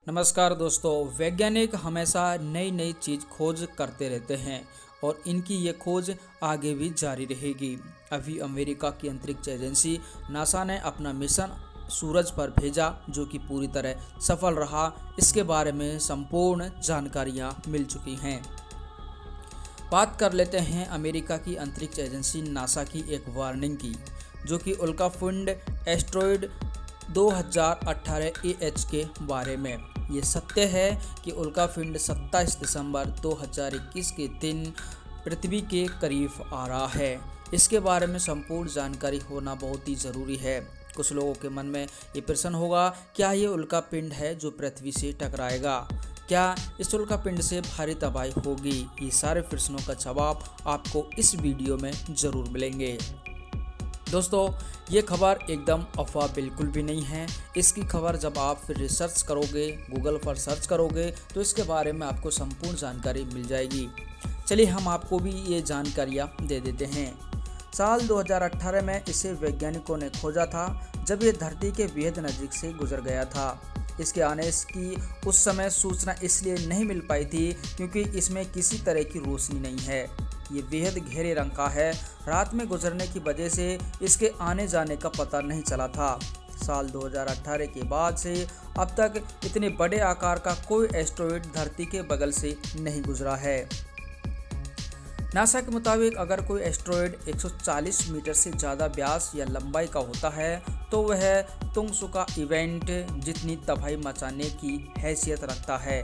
नमस्कार दोस्तों। वैज्ञानिक हमेशा नई नई चीज़ खोज करते रहते हैं और इनकी ये खोज आगे भी जारी रहेगी। अभी अमेरिका की अंतरिक्ष एजेंसी नासा ने अपना मिशन सूरज पर भेजा, जो कि पूरी तरह सफल रहा। इसके बारे में संपूर्ण जानकारियां मिल चुकी हैं। बात कर लेते हैं अमेरिका की अंतरिक्ष एजेंसी नासा की एक वार्निंग की, जो कि उल्कापिंड एस्टेरॉयड 2018 AH के बारे में। ये सत्य है कि उल्कापिंड 27 दिसंबर 2021 के दिन पृथ्वी के करीब आ रहा है। इसके बारे में संपूर्ण जानकारी होना बहुत ही ज़रूरी है। कुछ लोगों के मन में ये प्रश्न होगा, क्या ये उल्कापिंड है जो पृथ्वी से टकराएगा? क्या इस उल्कापिंड से भारी तबाही होगी? ये सारे प्रश्नों का जवाब आपको इस वीडियो में ज़रूर मिलेंगे। दोस्तों, ये खबर एकदम अफवाह बिल्कुल भी नहीं है। इसकी खबर जब आप फिर रिसर्च करोगे, गूगल पर सर्च करोगे, तो इसके बारे में आपको संपूर्ण जानकारी मिल जाएगी। चलिए हम आपको भी ये जानकारियाँ दे देते हैं। साल 2018 में इसे वैज्ञानिकों ने खोजा था, जब ये धरती के बेहद नज़दीक से गुजर गया था। इसके आने की उस समय सूचना इसलिए नहीं मिल पाई थी क्योंकि इसमें किसी तरह की रोशनी नहीं है। ये बेहद गहरे रंग का है। रात में गुजरने की वजह से इसके आने जाने का पता नहीं चला था। साल 2018 के बाद से अब तक इतने बड़े आकार का कोई एस्टेरॉयड धरती के बगल से नहीं गुजरा है। नासा के मुताबिक अगर कोई एस्टेरॉयड 140 मीटर से ज़्यादा व्यास या लंबाई का होता है तो वह तुंगसुका इवेंट जितनी तबाही मचाने की हैसियत रखता है।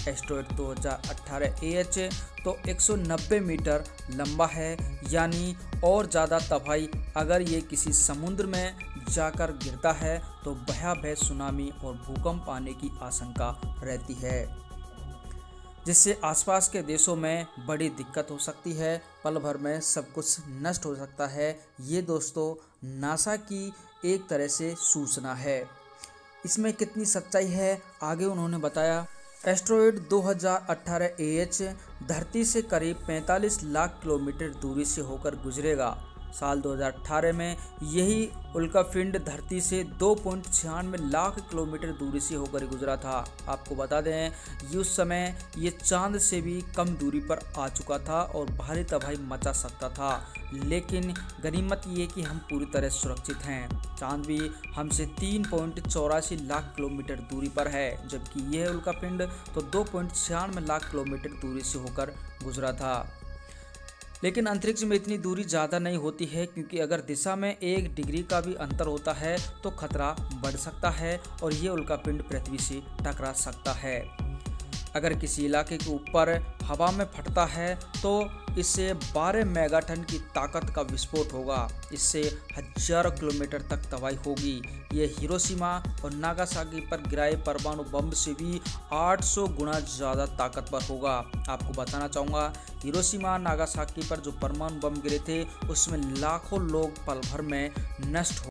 एस्टेरॉयड 2018 AH तो 190 मीटर लंबा है, यानी और ज़्यादा तबाही अगर ये किसी समुद्र में जाकर गिरता है तो भयावह सुनामी और भूकंप आने की आशंका रहती है, जिससे आसपास के देशों में बड़ी दिक्कत हो सकती है। पल भर में सब कुछ नष्ट हो सकता है। ये दोस्तों नासा की एक तरह से सूचना है। इसमें कितनी सच्चाई है, आगे उन्होंने बताया। एस्टेरॉयड 2018 AH धरती से करीब 45 लाख किलोमीटर दूरी से होकर गुजरेगा। साल 2018 में यही उल्कापिंड धरती से 2.96 लाख किलोमीटर दूरी से होकर गुजरा था। आपको बता दें, उस समय ये चांद से भी कम दूरी पर आ चुका था और भारी तबाही मचा सकता था। लेकिन गनीमत ये कि हम पूरी तरह सुरक्षित हैं। चांद भी हमसे 3.84 लाख किलोमीटर दूरी पर है, जबकि यह उल्कापिंड तो 2.96 लाख किलोमीटर दूरी से होकर गुजरा था। लेकिन अंतरिक्ष में इतनी दूरी ज़्यादा नहीं होती है, क्योंकि अगर दिशा में 1 डिग्री का भी अंतर होता है तो खतरा बढ़ सकता है और ये उल्कापिंड पृथ्वी से टकरा सकता है। अगर किसी इलाके के ऊपर हवा में फटता है तो इससे 12 मेगाटन की ताकत का विस्फोट होगा। इससे हजारों किलोमीटर तक तबाही होगी। ये हिरोशिमा और नागासाकी पर गिराए परमाणु बम से भी 800 गुना ज़्यादा ताकतवर होगा। आपको बताना चाहूँगा, हिरोशिमा नागासाकी पर जो परमाणु बम गिरे थे उसमें लाखों लोग पल भर में नष्ट हो